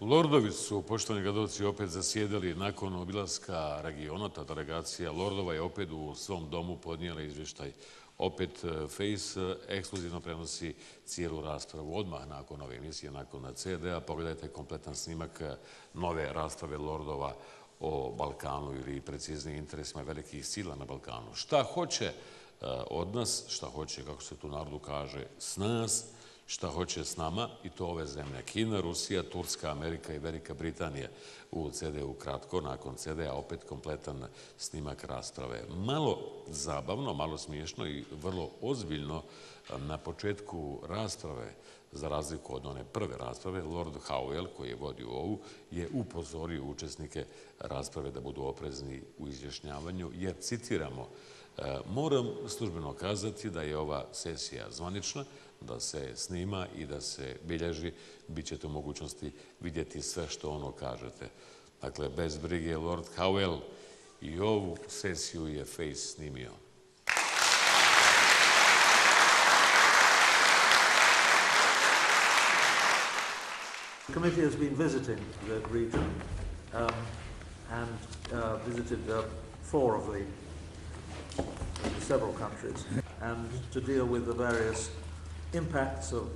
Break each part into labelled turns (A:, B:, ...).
A: Lordovi su, poštovani gledalci, opet zasjedali nakon obilaska regiona. Ta delegacija Lordova je opet u svom domu podnijela izvještaj. Opet Face ekskluzivno prenosi cijelu raspravu. Odmah nakon ove emisije, nakon CD-a, pogledajte kompletan snimak nove rasprave Lordova o Balkanu ili preciznije interesima velikih sila na Balkanu. Šta hoće od nas, šta hoće, kako se tu narodu kaže, s nas, šta hoće s nama, i to ove zemlje. Kina, Rusija, Turska, Amerika i Velika Britanija. U CD-u kratko, nakon CD-a opet kompletan snimak rasprave. Malo zabavno, malo smiješno i vrlo ozbiljno na početku rasprave, za razliku od one prve rasprave, Lord Howell, koji je vodio ovu, je upozorio učesnike rasprave da budu oprezni u izjašnjavanju, jer, citiramo, moram službeno kazati da je ova sesija zvanična, da se snima i da se bilježi, bit ćete u mogućnosti vidjeti sve što ono kažete. Dakle, bez brige, Lord Howell i ovu sesiju je Face snimio.
B: The committee has been visiting the region and visited 4 of the several countries, and to deal with the various impacts of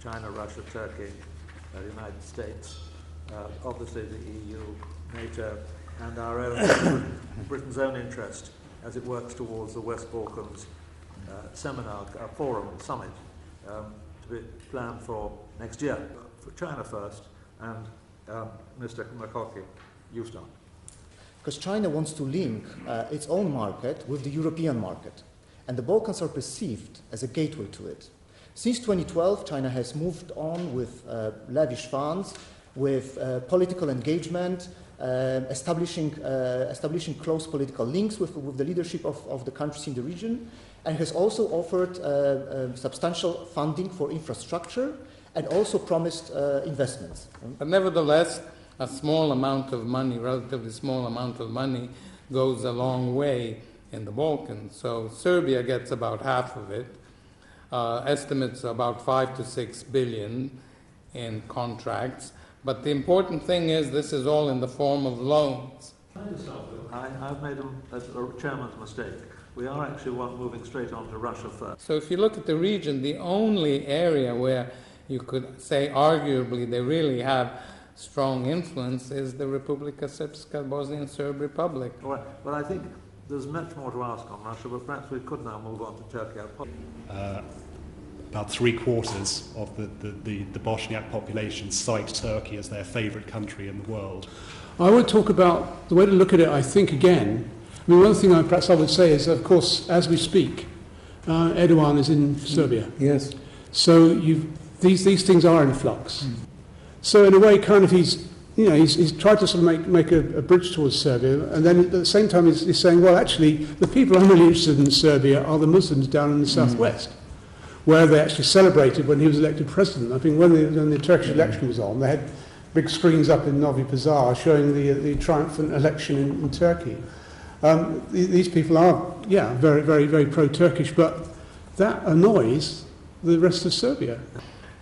B: China, Russia, Turkey, the United States, obviously the EU, NATO, and our own, Britain's own interest as it works towards the West Balkans seminar, forum, summit, to be planned for next year. For China first, and Mr. Makoki, you start.
C: Because China wants to link its own market with the European market, and the Balkans are perceived as a gateway to it. Since 2012, China has moved on with lavish funds, with political engagement, establishing close political links with the leadership of the countries in the region, and has also offered substantial funding for infrastructure and also promised investments.
D: But nevertheless, a small amount of money, relatively small amount of money, goes a long way in the Balkans. So Serbia gets about half of it. Estimates about 5 to 6 billion in contracts. But the important thing is this is all in the form of loans.
B: I've made a chairman's mistake. We are actually moving straight on to Russia first.
D: So if you look at the region, the only area where you could say arguably they really have strong influence is the Republika Srpska, Bosnian Serb Republic.
B: All right, but I think there's much more to ask on Russia, but perhaps we could now move on to Turkey.
E: About 3/4 of the Bosniak population cite Turkey as their favourite country in the world.
F: I would talk about the way to look at it, I think, again. I mean, one thing perhaps I would say is, of course, as we speak, Erdogan is in Serbia.
D: Yes.
F: So these things are in flux. So in a way, kind of he's tried to sort of make a bridge towards Serbia, and then at the same time he's saying, well, actually, the people I'm really interested in Serbia are the Muslims down in the southwest, where they actually celebrated when he was elected president. I think when the Turkish election was on, they had big screens up in Novi Pazar showing the triumphant election in Turkey. These people are, very, very, very pro-Turkish, but that annoys the rest of Serbia.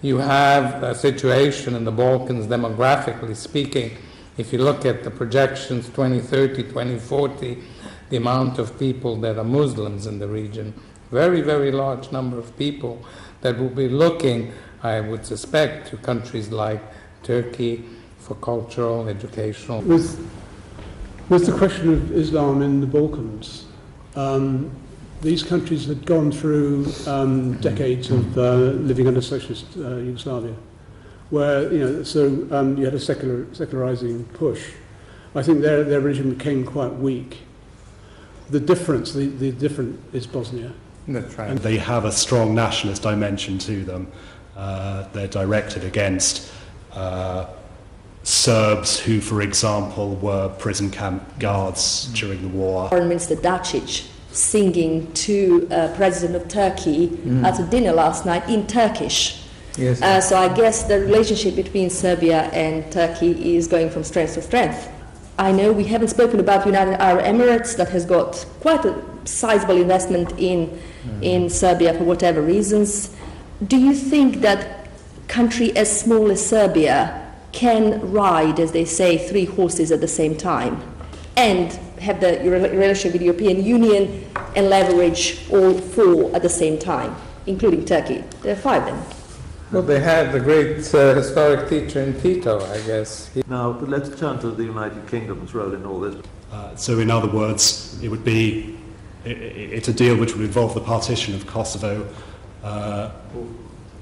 D: You have a situation in the Balkans, demographically speaking, if you look at the projections 2030, 2040, the amount of people that are Muslims in the region, very, very large number of people that will be looking, I would suspect, to countries like Turkey for cultural, educational.
F: With the question of Islam in the Balkans, these countries had gone through decades of living under socialist Yugoslavia, where you had a secularizing push. I think their religion became quite weak. The difference is Bosnia.
D: That's right.
E: And they have a strong nationalist dimension to them. They're directed against Serbs who, for example, were prison camp guards during the war.
G: Foreign Minister Dacic singing to President of Turkey at a dinner last night in Turkish.
D: Yes.
G: So I guess the relationship between Serbia and Turkey is going from strength to strength. I know we haven't spoken about United Arab Emirates that has got quite a sizable investment in Serbia for whatever reasons. Do you think that country as small as Serbia can ride, as they say, 3 horses at the same time and have the relationship with the European Union and leverage all 4 at the same time, including Turkey. There are 5 then.
D: Well, they had the great historic teacher in Tito, I guess.
B: Now, let's turn to the United Kingdom's role in all this.
E: So in other words, it's a deal which would involve the partition of Kosovo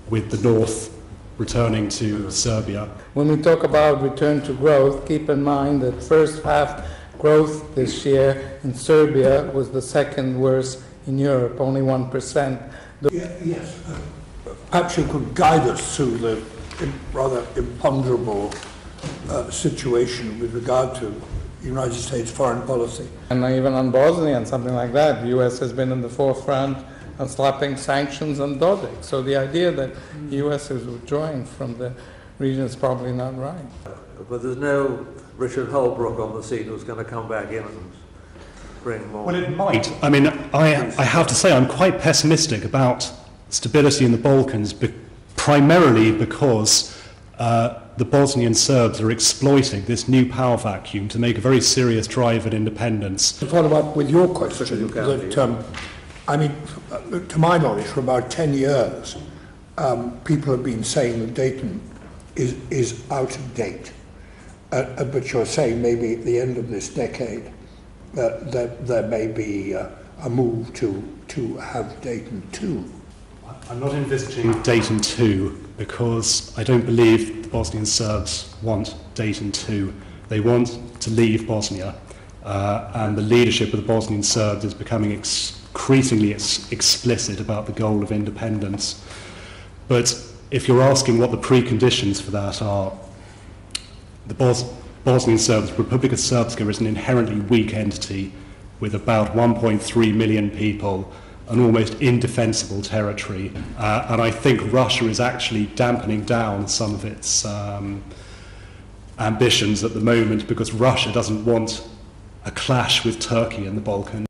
E: with the north returning to Serbia.
D: When we talk about return to growth, keep in mind that first half growth this year in Serbia was the second worst in Europe, only 1%.
H: Yes. Perhaps you could guide us through the rather imponderable situation with regard to United States foreign policy.
D: And even on Bosnia and something like that, the U.S. has been in the forefront of slapping sanctions on Dodik. So the idea that the U.S. is withdrawing from the region is probably not right.
B: But there's no Richard Holbrooke on the scene who's going to come back in and bring more.
E: Well, it might. I mean, I have to say I'm quite pessimistic about stability in the Balkans, primarily because the Bosnian Serbs are exploiting this new power vacuum to make a very serious drive at independence.
H: To follow up with your question, that, I mean, to my knowledge, for about 10 years, people have been saying that Dayton is out of date. But you're saying maybe at the end of this decade that there may be a move to have Dayton 2.
E: I'm not envisaging Dayton 2 because I don't believe the Bosnian Serbs want Dayton 2. They want to leave Bosnia, and the leadership of the Bosnian Serbs is becoming increasingly explicit about the goal of independence. But if you're asking what the preconditions for that are, the Bosnian Serbs, Republika Srpska is an inherently weak entity with about 1.3 million people, an almost indefensible territory, and I think Russia is actually dampening down some of its ambitions at the moment because Russia doesn't want a clash with Turkey in the Balkans.